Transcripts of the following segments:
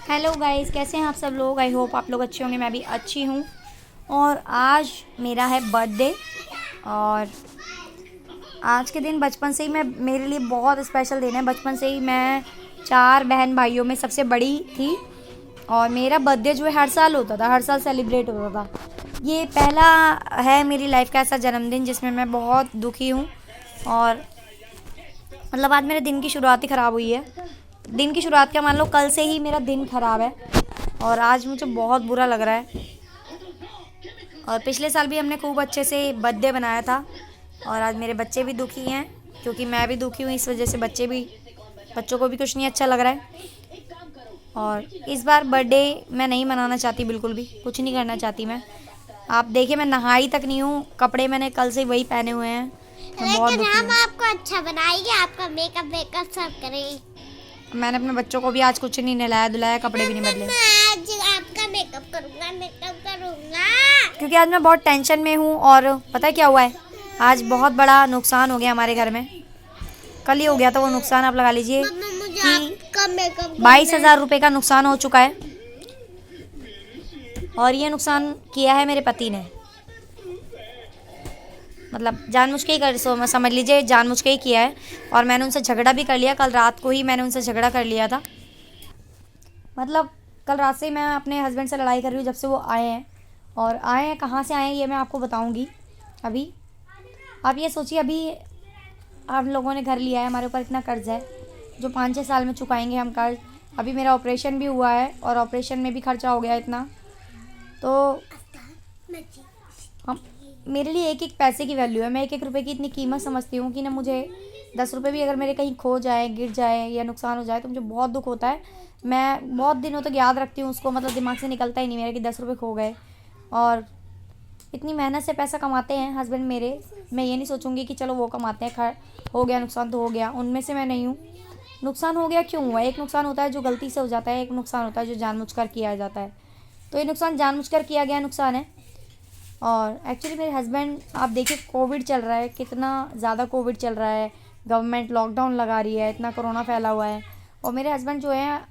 Hello guys, कैसे हैं आप सब लोग। आई होप आप लोग अच्छे होंगे। मैं भी अच्छी हूँ। और आज मेरा है बर्थडे। और आज के दिन बचपन से ही मैं मेरे लिए बहुत स्पेशल दिन है। बचपन से ही मैं 4 बहन भाइयों में सबसे बड़ी थी। और मेरा बर्थडे जो है हर साल होता था, हर साल सेलिब्रेट होता था। ये पहला है मेरी लाइफ का ऐसा जन्मदिन जिसमें मैं बहुत दुखी हूँ। और मतलब आज मेरे दिन की शुरुआत ही ख़राब हुई है। दिन की शुरुआत क्या मान लो, कल से ही मेरा दिन ख़राब है। और आज मुझे बहुत बुरा लग रहा है। और पिछले साल भी हमने खूब अच्छे से बर्थडे बनाया था। और आज मेरे बच्चे भी दुखी हैं क्योंकि मैं भी दुखी हूँ। इस वजह से बच्चों को भी कुछ नहीं अच्छा लग रहा है। और इस बार बर्थडे मैं नहीं मनाना चाहती, बिल्कुल भी कुछ नहीं करना चाहती मैं। आप देखिए, मैं नहाई तक नहीं हूँ। कपड़े मैंने कल से वही पहने हुए हैं। मैं बहुत लेकिन दुखी हम हूँ। आपको अच्छा बनाएंगे, आपका मेकअप वेकअप सब करें। मैंने अपने बच्चों को भी आज कुछ नहीं नहलाया धुलाया, कपड़े भी नहीं बदले। मैं आज आपका मेकअप करूंगा। क्योंकि आज मैं बहुत टेंशन में हूँ। और पता है क्या हुआ है, आज बहुत बड़ा नुकसान हो गया हमारे घर में। कल ही हो गया था वो नुकसान। आप लगा लीजिए मम्मा मुझे कि आपका मेकअप करना 22,000 रुपये का नुकसान हो चुका है। और ये नुकसान किया है मेरे पति ने। मतलब जानबूझ के ही समझ लीजिए, जानबूझ के ही किया है। और मैंने उनसे झगड़ा भी कर लिया। कल रात को ही मैंने उनसे झगड़ा कर लिया था। मतलब कल रात से ही मैं अपने हस्बैंड से लड़ाई कर रही हूँ जब से वो आए हैं। और आए हैं, कहाँ से आए हैं ये मैं आपको बताऊँगी अभी। आप ये सोचिए, अभी आप लोगों ने घर लिया है, हमारे ऊपर इतना कर्ज है जो 5-6 साल में चुकाएंगे हम कर्ज। अभी मेरा ऑपरेशन भी हुआ है और ऑपरेशन में भी खर्चा हो गया इतना। तो हम मेरे लिए एक एक पैसे की वैल्यू है। मैं एक एक रुपए की इतनी कीमत समझती हूँ कि ना, मुझे 10 रुपये भी अगर मेरे कहीं खो जाए, गिर जाए या नुकसान हो जाए तो मुझे बहुत दुख होता है। मैं बहुत दिनों तक याद रखती हूँ उसको। मतलब दिमाग से निकलता ही नहीं मेरा कि 10 रुपये खो गए। और इतनी मेहनत से पैसा कमाते हैं हस्बैंड मेरे। मैं ये नहीं सोचूंगी कि चलो वो कमाते हैं, खैर हो गया नुकसान तो हो गया। उनमें से मैं नहीं हूँ। नुकसान हो गया क्यों हुआ? एक नुकसान होता है जो गलती से हो जाता है, एक नुकसान होता है जो जानबूझकर किया जाता है। तो ये नुकसान जानबूझकर किया गया नुकसान है। और एक्चुअली मेरे हस्बैंड, आप देखिए कोविड चल रहा है, कितना ज़्यादा कोविड चल रहा है। गवर्नमेंट लॉकडाउन लगा रही है, इतना कोरोना फैला हुआ है। और मेरे हस्बैंड जो है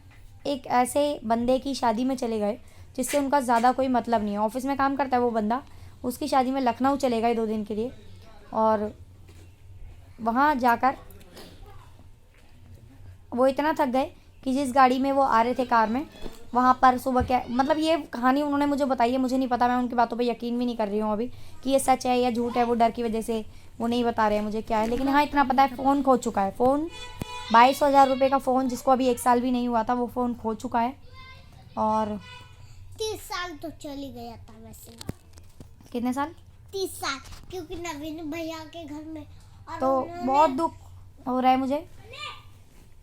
एक ऐसे बंदे की शादी में चले गए जिससे उनका ज़्यादा कोई मतलब नहीं है। ऑफिस में काम करता है वो बंदा, उसकी शादी में लखनऊ चले गए 2 दिन के लिए। और वहाँ जाकर वो इतना थक गए कि जिस गाड़ी में वो आ रहे थे, कार में, वहाँ पर सुबह क्या, मतलब ये कहानी उन्होंने मुझे बताई है, मुझे नहीं पता। मैं उनकी बातों पे यकीन भी नहीं कर रही हूँ अभी कि ये सच है या झूठ है। वो डर की वजह से वो नहीं बता रहे हैं मुझे क्या है। लेकिन हाँ, इतना पता है फ़ोन खो चुका है। फ़ोन 22,000 रुपये का फ़ोन, जिसको अभी 1 साल भी नहीं हुआ था, वो फ़ोन खो चुका है। और 30 साल तो चली गया था वैसे। कितने साल? 30 साल, क्योंकि नवीन भैया के घर में। और तो बहुत दुख हो रहा है मुझे।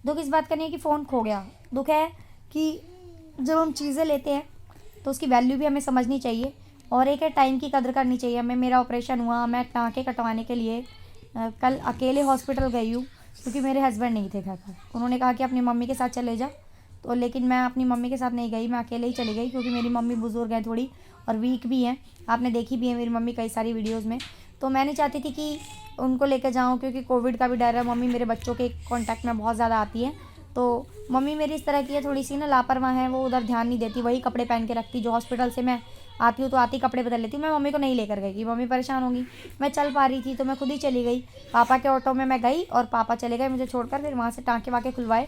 दुख इस बात का नहीं है कि फ़ोन खो गया। दुख है कि जब हम चीज़ें लेते हैं तो उसकी वैल्यू भी हमें समझनी चाहिए। और एक है टाइम की कदर करनी चाहिए हमें। मेरा ऑपरेशन हुआ, मैं टाँके कटवाने के लिए कल अकेले हॉस्पिटल गई हूँ क्योंकि मेरे हस्बैंड नहीं थे घर पर। उन्होंने कहा कि अपनी मम्मी के साथ चले जा। तो लेकिन मैं अपनी मम्मी के साथ नहीं गई, मैं अकेले ही चली गई क्योंकि मेरी मम्मी बुज़ुर्ग है थोड़ी और वीक भी हैं। आपने देखी भी है मेरी मम्मी कई सारी वीडियोज़ में। तो मैं नहीं चाहती थी कि उनको लेकर जाऊँ क्योंकि कोविड का भी डर है। मम्मी मेरे बच्चों के कांटेक्ट में बहुत ज़्यादा आती है। तो मम्मी मेरी इस तरह की है, थोड़ी सी ना लापरवाह है। वो उधर ध्यान नहीं देती, वही कपड़े पहन के रखती जो हॉस्पिटल से मैं आती हूँ तो आती कपड़े बदल लेती हूँ। मैं मम्मी को नहीं लेकर गई कि मम्मी परेशान होंगी। मैं चल पा रही थी तो मैं खुद ही चली गई। पापा के ऑटो में मैं गई और पापा चले गए मुझे छोड़कर। फिर वहाँ से टाँके वाके खुलवाए।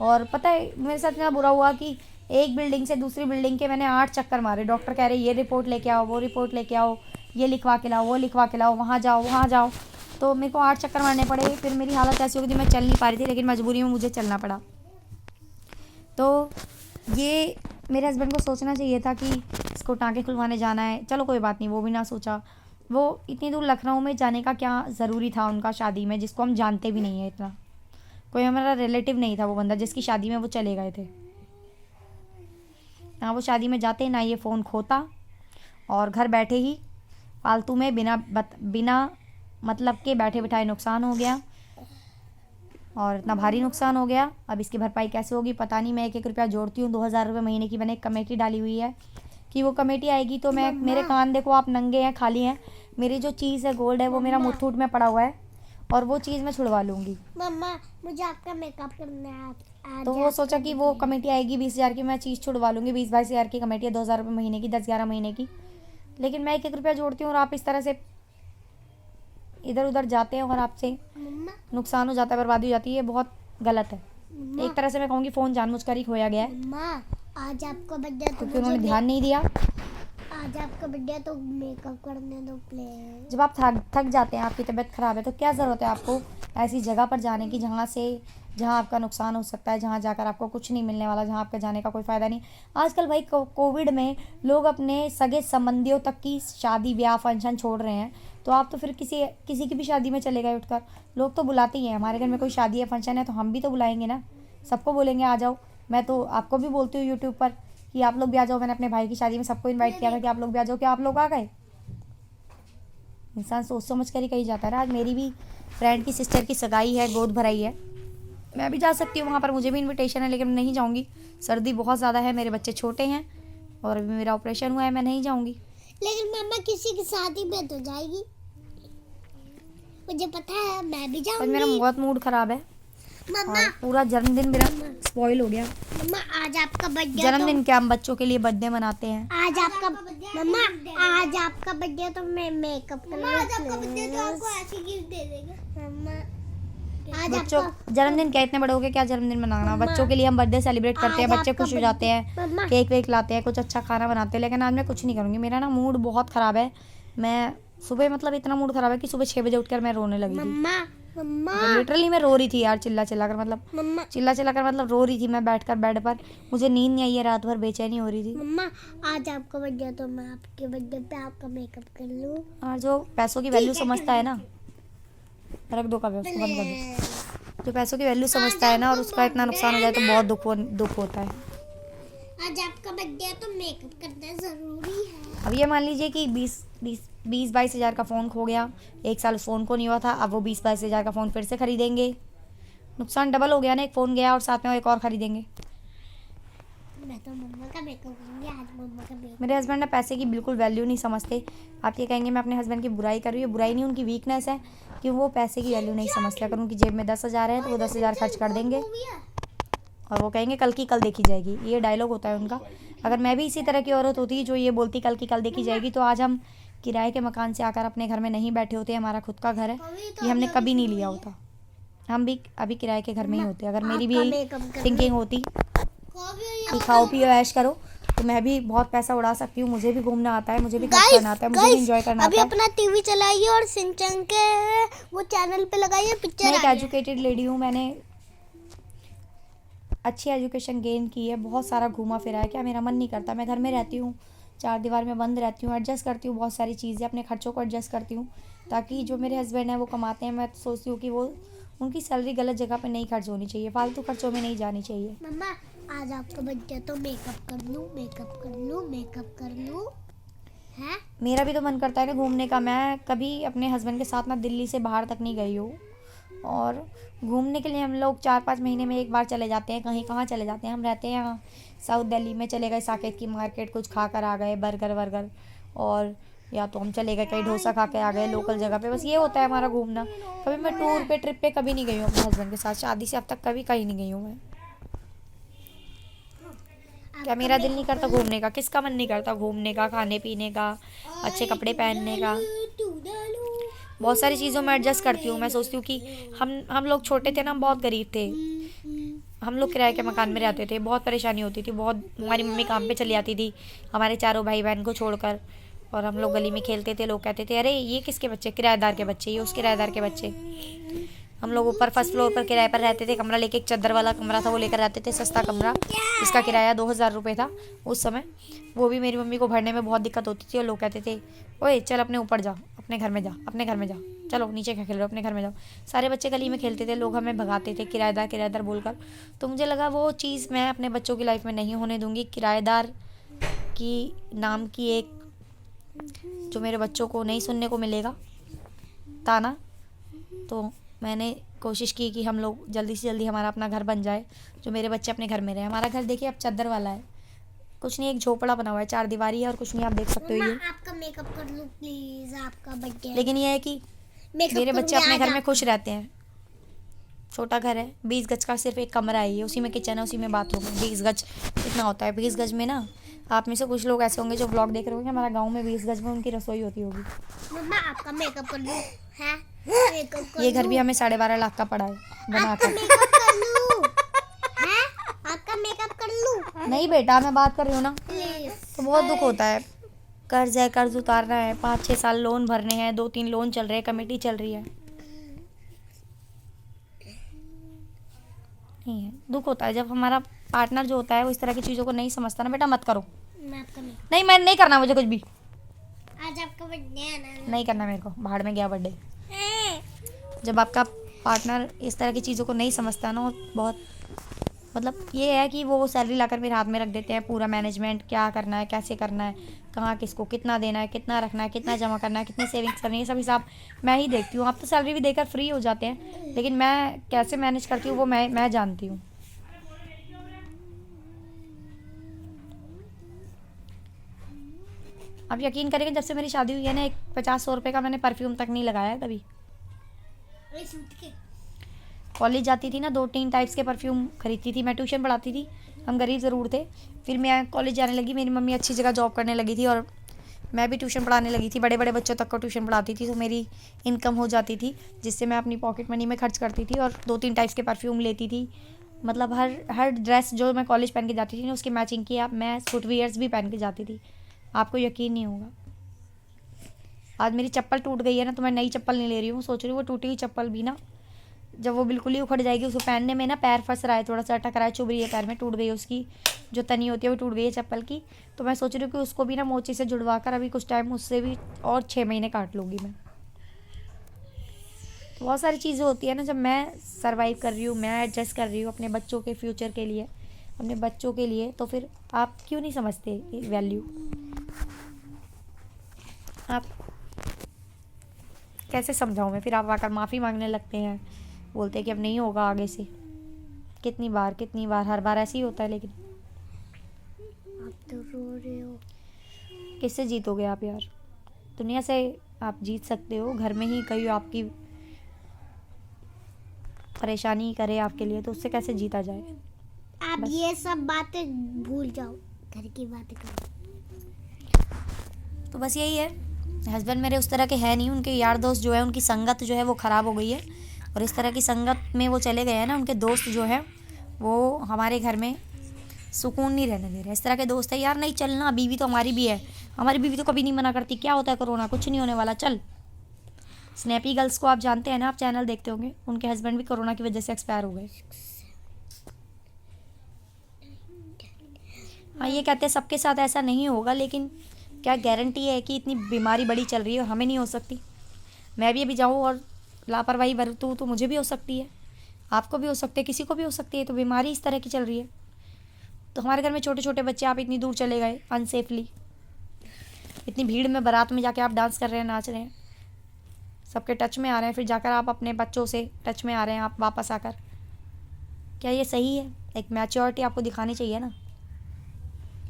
और पता है मेरे साथ इतना बुरा हुआ कि एक बिल्डिंग से दूसरी बिल्डिंग के मैंने 8 चक्कर मारे। डॉक्टर कह रहे ये रिपोर्ट लेके आओ, वो रिपोर्ट लेके आओ, ये लिखवा के लाओ, वो लिखवा के लाओ, वहाँ जाओ वहाँ जाओ। तो मेरे को 8 चक्कर मारने पड़े। फिर मेरी हालत ऐसी हो गई थी, मैं चल नहीं पा रही थी, लेकिन मजबूरी में मुझे चलना पड़ा। तो ये मेरे हस्बैंड को सोचना चाहिए था कि इसको टाँके खुलवाने जाना है। चलो कोई बात नहीं, वो भी ना सोचा। वो इतनी दूर लखनऊ में जाने का क्या ज़रूरी था उनका शादी में, जिसको हम जानते भी नहीं है इतना। कोई हमारा रिलेटिव नहीं था वो बंदा जिसकी शादी में वो चले गए थे। ना वो शादी में जाते ना ये फ़ोन खोता। और घर बैठे ही फालतू में बिना मतलब के बैठे बिठाए नुकसान हो गया। और इतना भारी नुकसान हो गया। अब इसकी भरपाई कैसे होगी पता नहीं। मैं एक एक रुपया जोड़ती हूँ। 2,000 रुपये महीने की मैंने एक कमेटी डाली हुई है कि वो कमेटी आएगी तो मैं, मेरे कान देखो आप नंगे हैं, खाली हैं। मेरी जो चीज़ है गोल्ड है वो मेरा मुट्ठूट में पड़ा हुआ है और वो चीज़ मैं छुड़वा लूँगी। मम्मा मुझे आपका मेकअप करना तो वो सोचा कि वो कमेटी आएगी 20,000 की, मैं चीज़ छुड़वा लूँगी। 20-22 हज़ार की कमेटी है, 2,000 रुपये महीने की, 10-11 महीने की। लेकिन मैं 1-1 रुपया जोड़ती हूँ और आप इस तरह से इधर उधर जाते हैं और आपसे मम्मा नुकसान हो जाता है, बर्बादी हो जाती है। ये बहुत गलत है। एक तरह से मैं कहूँगी फ़ोन जानबूझकर ही खोया गया है, मम्मा आज आपका बर्थडे तो क्योंकि उन्होंने ध्यान नहीं दिया। आज आपका बर्थडे तो मेकअप करने दो प्लीज। जब आप थक जाते हैं, आपकी तबीयत ख़राब है, तो क्या ज़रूरत है आपको ऐसी जगह पर जाने की जहाँ आपका नुकसान हो सकता है, जहाँ जाकर आपको कुछ नहीं मिलने वाला, जहाँ आपका जाने का कोई फ़ायदा नहीं। आजकल भाई कोविड में लोग अपने सगे संबंधियों तक की शादी ब्याह फंक्शन छोड़ रहे हैं। तो आप तो फिर किसी की भी शादी में चले गए उठकर। लोग तो बुलाते ही हैं, हमारे घर में कोई शादी या फंक्शन है तो हम भी तो बुलाएंगे ना, सबको बोलेंगे आ जाओ। मैं तो आपको भी बोलती हूँ यूट्यूब पर कि आप लोग भी आ जाओ। मैंने अपने भाई की शादी में सबको इन्वाइट किया था कि आप लोग भी आ जाओ, क्या आप लोग आ गए? इंसान सोच समझ कर ही कहीं जाता है ना। आज मेरी भी फ्रेंड की सिस्टर की सगाई है, गोद भराई है, मैं भी जा सकती हूँ वहाँ पर, मुझे भी इनविटेशन है, लेकिन मैं नहीं जाऊँगी। सर्दी बहुत ज़्यादा है, मेरे बच्चे छोटे हैं और अभी मेरा ऑपरेशन हुआ है, मैं नहीं जाऊँगी। लेकिन मम्मा किसी की शादी में तो जाएगी, मुझे पता है, मैं भी आज जाऊंगी। मेरा बहुत मूड ख़राब है मम्मा और पूरा जन्मदिन मेरा स्पॉइल हो गया। मम्मा आज आपका बर्थडे जन्मदिन क्या, हम बच्चों के लिए बर्थडे मनाते हैं। आज आपका मम्मा आज आपका बर्थडे तो मैं मेकअप कर लूं। आज आपका बर्थडे तो आपको ऐसी गिफ्ट दे देगा मम्मा। आज बच्चों आपका जन्मदिन क्या, इतने बड़े हो के क्या जन्मदिन मनाना? बच्चों के लिए हम बर्थडे सेलिब्रेट करते हैं, आज बच्चे आपका खुश हो जाते हैं, मम्मा केक वेक लाते हैं, कुछ अच्छा खाना बनाते हैं। लेकिन आज मैं कुछ नहीं करूँगी, मेरा ना मूड बहुत ख़राब है। मैं सुबह मतलब इतना मूड ख़राब है कि सुबह 6 बजे उठकर मैं रोने लगी थी। मम्मा मम्मा लिटरली मैं रो रही थी यार, चिल्ला चिल्ला कर, मतलब मम्मा चिल्ला चिल्ला कर, मतलब रो रही थी मैं बैठकर बेड पर। मुझे नींद नहीं आई है, रात भर बेचैनी हो रही थी। मम्मा आज आपका बर्थडे तो मैं आपके बर्थडे पे आपका मेकअप कर लूं। और जो पैसों की वैल्यू समझता है ना, रख दो कभी उसको, बंद कर दो। जो पैसों की वैल्यू समझता है ना और उसका इतना नुकसान हो जाए तो बहुत दुख होता है। आज आपका बर्थडे तो मेकअप करना जरूरी है। अब ये मान लीजिए कि 20-22 हज़ार का फ़ोन खो गया, 1 साल उस फ़ोन को नहीं हुआ था, अब वो 20-22 हज़ार का फ़ोन फिर से खरीदेंगे। नुकसान डबल हो गया ना, एक फ़ोन गया और साथ में एक और ख़रीदेंगे। मैं तो मम्मा का मेकअप करूंगी आज। मम्मा का मेकअप मेरे हस्बैंड ना पैसे की बिल्कुल वैल्यू नहीं समझते। आप ये कहेंगे मैं अपने हस्बैंड की बुराई कर रही हूँ, बुराई नहीं, उनकी वीकनेस है कि वो पैसे की वैल्यू नहीं समझते। अगर उनकी जेब में 10,000 है तो वो 10,000 खर्च कर देंगे और वो कहेंगे कल की कल देखी जाएगी। ये डायलॉग होता है उनका। अगर मैं भी इसी तरह की औरत होती जो ये बोलती कल की कल देखी जाएगी, तो आज हम किराए के मकान से आकर अपने घर में नहीं बैठे होते। हमारा खुद का घर है, ये हमने कभी नहीं लिया होता। हम भी अभी किराए के घर में ही होते। अगर मेरी भी यही थिंकिंग होती कि खाओ पियो ऐश करो, तो मैं भी बहुत पैसा उड़ा सकती हूँ। मुझे भी घूमना आता है, मुझे भी खर्च करना आता है, मुझे भी इंजॉय करना अभी आता है। अपना टीवी चलाइए और सिंचन के वो चैनल पे लगाइए पिक्चर। मैं एक एजुकेटेड लेडी हूँ, मैंने अच्छी एजुकेशन गेन की है, बहुत सारा घूमा फिरा है। क्या मेरा मन नहीं करता? मैं घर में रहती हूँ, 4 दीवार में बंद रहती हूँ, एडजस्ट करती हूँ बहुत सारी चीज़ें, अपने खर्चों को एडजस्ट करती हूँ, ताकि जो मेरे हस्बैंड हैं वो कमाते हैं। मैं सोचती हूँ कि वो उनकी सैलरी गलत जगह पे नहीं खर्च होनी चाहिए, फालतू खर्चों में नहीं जानी चाहिए। मम्मा आज आपका बर्थडे तो मेकअप कर लूँ, मेकअप कर लूँ, मेकअप कर लूँ है। मेरा भी तो मन करता है ना घूमने का। मैं कभी अपने हस्बैंड के साथ ना दिल्ली से बाहर तक नहीं गई हूँ, और घूमने के लिए हम लोग 4-5 महीने में एक बार चले जाते हैं। कहीं कहाँ चले जाते हैं? हम रहते हैं यहाँ साउथ दिल्ली में, चले गए साकेत की मार्केट, कुछ खा कर आ गए, बर्गर वर्गर, और या तो हम चले गए कहीं डोसा खा के आ गए लोकल जगह पे। बस ये होता है हमारा घूमना। कभी मैं टूर पे ट्रिप पे कभी नहीं गई हूँ अपने हस्बैंड के साथ, शादी से अब तक कभी कहीं नहीं गई हूँ मैं। क्या मेरा दिल नहीं करता घूमने का? किसका मन नहीं करता घूमने का, खाने पीने का, अच्छे कपड़े पहनने का? बहुत सारी चीज़ों में एडजस्ट करती हूँ। मैं सोचती हूँ कि हम लोग छोटे थे ना, हम बहुत गरीब थे, हम लोग किराए के मकान में रहते थे, बहुत परेशानी होती थी, बहुत। हमारी मम्मी काम पे चली जाती थी हमारे चारों भाई बहन को छोड़कर, और हम लोग गली में खेलते थे। लोग कहते थे अरे ये किसके बच्चे? किराएदार के बच्चे, ये उस किराएदार के बच्चे। हम लोग ऊपर फर्स्ट फ्लोर पर किराए पर रहते थे, कमरा लेके, एक चादर वाला कमरा था वो लेकर रहते थे, सस्ता कमरा, जिसका किराया 2,000 रुपये था उस समय। वो भी मेरी मम्मी को भरने में बहुत दिक्कत होती थी, और लोग कहते थे ओए चल अपने ऊपर जा, अपने घर में जा, अपने घर में जा, चलो नीचे क्या खेल रहे हो, अपने घर में जाओ। सारे बच्चे गली में खेलते थे, लोग हमें भगाते थे किराएदार किराएदार बोलकर। तो मुझे लगा वो चीज़ मैं अपने बच्चों की लाइफ में नहीं होने दूँगी। किराएदार की नाम की एक, जो मेरे बच्चों को नहीं सुनने को मिलेगा ताना। तो मैंने कोशिश की कि हम लोग जल्दी से जल्दी हमारा अपना घर बन जाए, जो मेरे बच्चे अपने घर में रहे। हमारा घर देखिए अब चादर वाला है, कुछ नहीं, एक झोपड़ा बना हुआ है, 4 दीवारी है और कुछ नहीं, आप देख सकते हो ये। आपका मेकअप कर लूँ प्लीज, आपका बर्थडे। लेकिन ये है कि मेरे बच्चे अपने घर में खुश रहते हैं। छोटा घर है, 20 गज का सिर्फ एक कमरा है, ये उसी में किचन है, उसी में बाथरूम है। 20 गज कितना होता है? 20 गज में ना, आप में से कुछ लोग ऐसे होंगे जो ब्लॉग देख रहे होंगे, हमारा गांव में 20 गज में उनकी रसोई होती होगी। मम्मा आपका मेकअप कर लूं? है मेकअप कर ये घर भी हमें 12.5 लाख का पड़ा है बना आपका कर। मेकअप कर लूं? है आपका मेकअप कर लूं? नहीं बेटा, मैं बात कर रही हूँ ना, प्लीज। तो बहुत दुख होता है। कर्ज है, कर्ज उतारना है, 5-6 साल लोन भरने हैं, 2-3 लोन चल रहे हैं, कमेटी चल रही है। नहीं है, दुख होता है जब हमारा पार्टनर जो होता है वो इस तरह की चीज़ों को नहीं समझता ना। बेटा मत करो। मैं आपका मेकअप। नहीं, मैं नहीं करना, मुझे कुछ भी आज आपका बर्थडे है ना? नहीं करना मेरे को। बाहर में गया बर्थडे। हैं? जब आपका पार्टनर इस तरह की चीज़ों को नहीं समझता ना, और बहुत मतलब ये है कि वो सैलरी लाकर मेरे हाथ में रख देते हैं, पूरा मैनेजमेंट, क्या करना है, कैसे करना है, कहाँ किसको कितना देना है, कितना रखना है, कितना जमा करना है, कितनी सेविंग्स करनी है, सब हिसाब मैं ही देखती हूँ। आप तो सैलरी भी देकर फ्री हो जाते हैं, लेकिन मैं कैसे मैनेज करती हूँ वो मैं जानती हूँ। आप यकीन करेंगे, जब से मेरी शादी हुई है ना, एक 50-100 रुपये का मैंने परफ्यूम तक नहीं लगाया है कभी। कॉलेज जाती थी ना, 2-3 टाइप्स के परफ्यूम खरीदती थी। मैं ट्यूशन पढ़ाती थी, हम गरीब ज़रूर थे। फिर मैं कॉलेज जाने लगी, मेरी मम्मी अच्छी जगह जॉब करने लगी थी, और मैं भी ट्यूशन पढ़ाने लगी थी, बड़े बड़े बच्चों तक को ट्यूशन पढ़ाती थी, तो मेरी इनकम हो जाती थी, जिससे मैं अपनी पॉकेट मनी में खर्च करती थी और 2-3 टाइप्स के परफ्यूम लेती थी। मतलब हर ड्रेस जो मैं कॉलेज पहन के जाती थी ना, उसकी मैचिंग की आप मैं फुटवियर्स भी पहन के जाती थी। आपको यकीन नहीं होगा, आज मेरी चप्पल टूट गई है ना, तो मैं नई चप्पल नहीं ले रही हूँ। सोच रही हूँ वो टूटी हुई चप्पल भी ना, जब वो बिल्कुल ही उखड़ जाएगी, उसको पहनने में ना पैर फंस रहा है, थोड़ा सा टकरा है, चुभ रही है पैर में, टूट गई है उसकी जो तनी होती है, वो टूट गई है चप्पल की। तो मैं सोच रही हूँ कि उसको भी ना मोची से जुड़वा कर अभी कुछ टाइम उससे भी और 6 महीने काट लूँगी मैं। तो बहुत सारी चीज़ें होती है ना, जब मैं सर्वाइव कर रही हूँ, मैं एडजस्ट कर रही हूँ अपने बच्चों के फ्यूचर के लिए, अपने बच्चों के लिए, तो फिर आप क्यों नहीं समझते वैल्यू? आप कैसे समझाऊँ मैं? फिर आप आकर माफ़ी मांगने लगते हैं, बोलते हैं कि अब नहीं होगा आगे से। कितनी बार हर बार ऐसे ही होता है। लेकिन आप तो रो रहे हो। किससे जीतोगे आप यार? दुनिया से आप जीत सकते हो, घर में ही कहीं आपकी परेशानी करे आपके लिए, तो उससे कैसे जीता जाए? आप ये सब बातें भूल जाओ, घर की बातें करो। तो बस यही है, हस्बैंड मेरे उस तरह के हैं नहीं, उनके यार दोस्त जो है, उनकी संगत जो है वो ख़राब हो गई है, और इस तरह की संगत में वो चले गए हैं ना, उनके दोस्त जो है वो हमारे घर में सुकून नहीं रहने दे रहे। इस तरह के दोस्त है, यार नहीं चलना, बीवी तो हमारी भी है, हमारी बीवी तो कभी नहीं मना करती, क्या होता है कोरोना, कुछ नहीं होने वाला, चल। स्नैपी गर्ल्स को आप जानते हैं ना, आप चैनल देखते होंगे, उनके हस्बैंड भी कोरोना की वजह से एक्सपायर हो गए। हाँ, ये कहते हैं सबके साथ ऐसा नहीं होगा, लेकिन क्या गारंटी है कि इतनी बीमारी बड़ी चल रही है और हमें नहीं हो सकती? मैं भी अभी जाऊँ और लापरवाही बरतूँ तो मुझे भी हो सकती है, आपको भी हो सकती है, किसी को भी हो सकती है। तो बीमारी इस तरह की चल रही है। तो हमारे घर में छोटे छोटे बच्चे, आप इतनी दूर चले गए अनसेफली, इतनी भीड़ में बारात में जाके आप डांस कर रहे हैं, नाच रहे हैं, सबके टच में आ रहे हैं, फिर जाकर आप अपने बच्चों से टच में आ रहे हैं आप वापस आकर। क्या ये सही है? एक मैच्योरिटी आपको दिखानी चाहिए ना।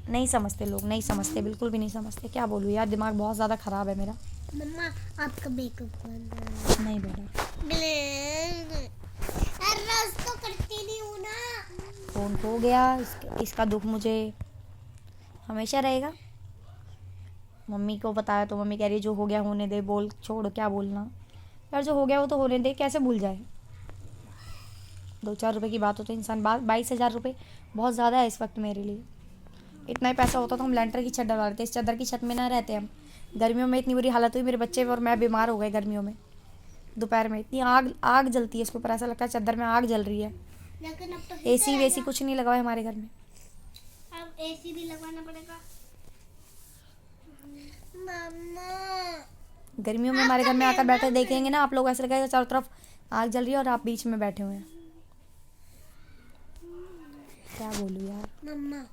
नहीं समझते लोग, नहीं समझते, बिल्कुल भी नहीं समझते। क्या बोलूँ यार, दिमाग बहुत ज़्यादा ख़राब है मेरा। मम्मा आपका मेकअप कर। नहीं बेटा, तो करती नहीं हूँ ना। फ़ोन खो गया, इसका दुख मुझे हमेशा रहेगा। मम्मी को बताया तो मम्मी कह रही है जो हो गया होने दे, बोल छोड़, क्या बोलना यार, जो हो गया वो तो होने दे, कैसे भूल जाए? 2-4 रुपये की बात हो तो इंसान 22,000 रुपये बहुत ज़्यादा है इस वक्त मेरे लिए। इतना ही पैसा होता तो हम लेंटर की छत डलवा लेते, इस चादर की छत में ना रहते हम। गर्मियों में इतनी बुरी हालत हुई, मेरे बच्चे और मैं बीमार हो गए गर्मियों में। दोपहर में इतनी आग जलती है इसके ऊपर, ऐसा लगता है चादर में आग जल रही है। लेकिन अब तो एसी वेसी कुछ नहीं लगा है हमारे घर में। अब एसी भी लगवाना पड़ेगा। मम्मा गर्मियों में हमारे घर में आकर बैठे देखेंगे ना आप लोग, ऐसा लगेगा चारों तरफ आग जल रही है और आप बीच में बैठे हुए हैं। क्या बोलूँ यार। मम्मा